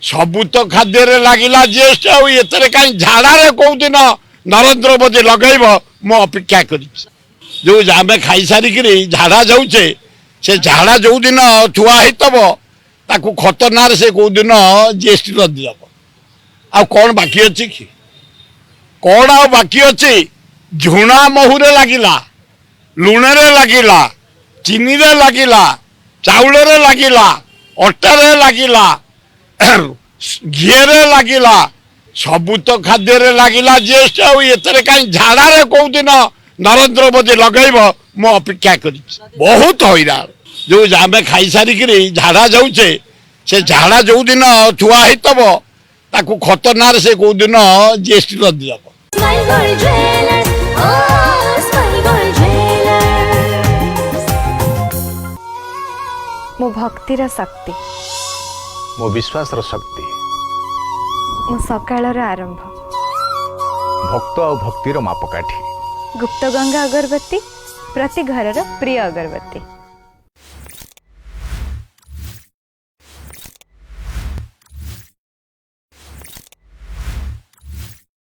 सबु तो खाद्य लगिला जीएसटी आते कहीं झाड़े कौ दिन नरेंद्र मोदी लगेब मु अपेक्षा कर जो आम खाई सारिक झाड़ा जाऊे से झाड़ा जो दिन थुआ होतब खतरनाक से कौ दिन जीएसटी लदिदेव आ कौन बाकी अच्छी कि कौन आ बाकी अच्छी झुणा महुरे लगिला लुण लगिला चीनी रे लगिला चाउल रे लगिला अटा रे लगिला घीरे लगिला सबु तो खाद्य लगिला जीएसटी आते कहीं झाड़े कौ दिन नरेंद्र मोदी लगेब मु अपेक्षा कर बहुत हैरान जो आम खाई सारिक झाड़ा जाऊे से झाड़ा जो दिन थुआ होतब खतरनाक से कौ दिन जीएसटी लदिदेव मो भक्तिर शक्ति मो विश्वास शक्ति मो सकाळर आरंभ भक्त और भक्तिर मापकाठी गुप्त गंगा अगरबत्ती प्रति घरर प्रिय अगरबत्ती।